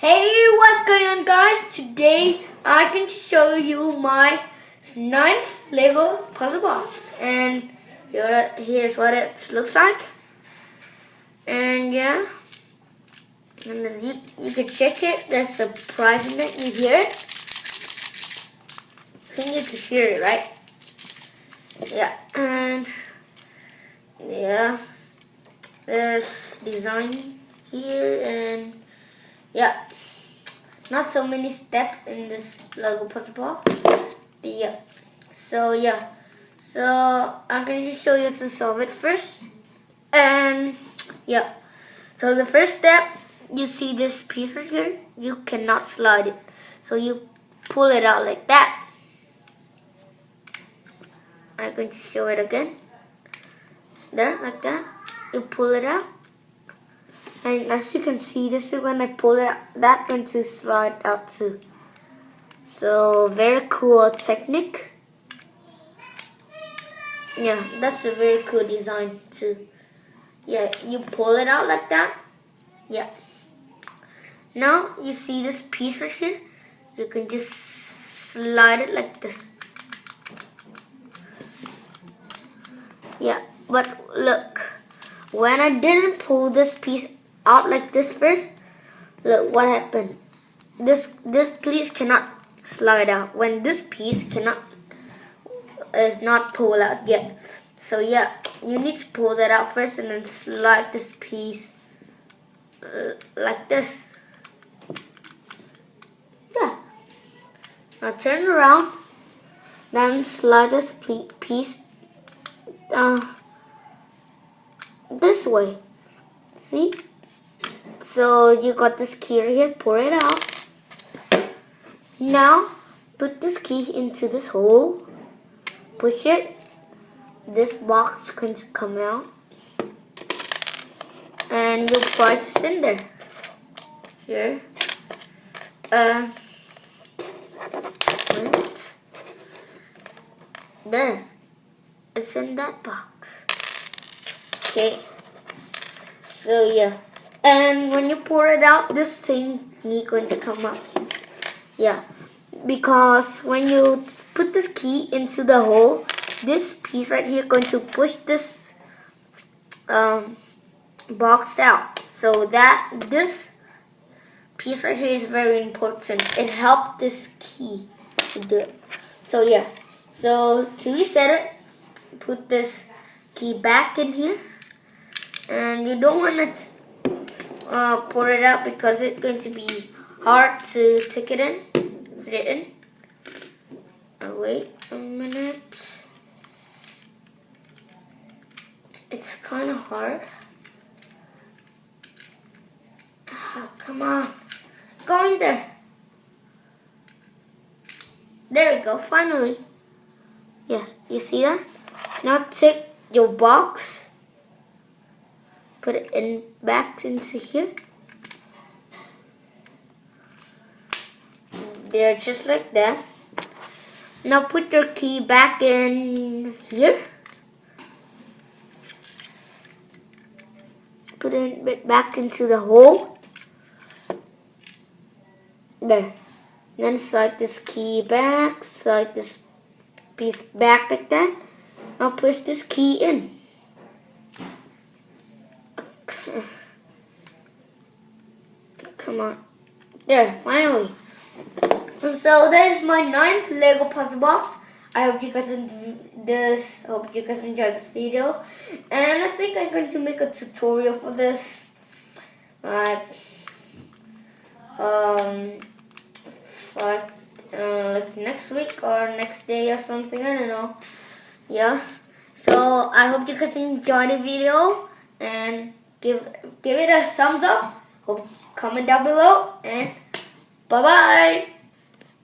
Hey, what's going on, guys? Today I'm going to show you my 9th Lego puzzle box, and here's what it looks like. And yeah, and you can check it. There's a prize in it. You hear it? I think you can hear it, right? Yeah, and yeah, there's design here, and yeah, not so many steps in this Lego puzzle box. Yeah, so I'm going to show you to solve it first. And yeah, so the first step, you see this piece right here, you cannot slide it, so you pull it out like that. I'm going to show it again. There, like that. You pull it out. And as you can see, this is when I pull it out, that's going to slide out too. So, very cool technique. Yeah, that's a very cool design too. Yeah, you pull it out like that. Yeah. Now, you see this piece right here? You can just slide it like this. Yeah, but look, when I didn't pull this piece out like this first, look what happened. This piece cannot slide out when this piece is not pulled out yet. So yeah, you need to pull that out first and then slide this piece like this. Yeah. Now turn around, then slide this piece this way. See? So you got this key right here, pour it out. Now put this key into this hole, push it, this box is going to come out, and your prize is in there. Here. There. It's in that box. Okay. So yeah. And when you pour it out, this thing is going to come up. Yeah. Because when you put this key into the hole, this piece right here is going to push this box out. So that this piece right here is very important. It helped this key to do it. So yeah. So to reset it, put this key back in here, and you don't want to pour it out because it's going to be hard to take it in. Put it in. Wait a minute. It's kind of hard. Oh, come on, go in there. There we go. Finally. Yeah, you see that? Now take your box, put it back into here. There, just like that. Now put your key back in here. Put it back into the hole. There. Then slide this key back, slide this piece back like that. Now push this key in. Come on. There, finally. And so that is my 9th Lego puzzle box. I hope you guys enjoyed this video. And I think I'm going to make a tutorial for this. Like next week or next day or something, I don't know. Yeah, so I hope you guys enjoyed the video, and give it a thumbs up. Hope comment down below, and bye bye.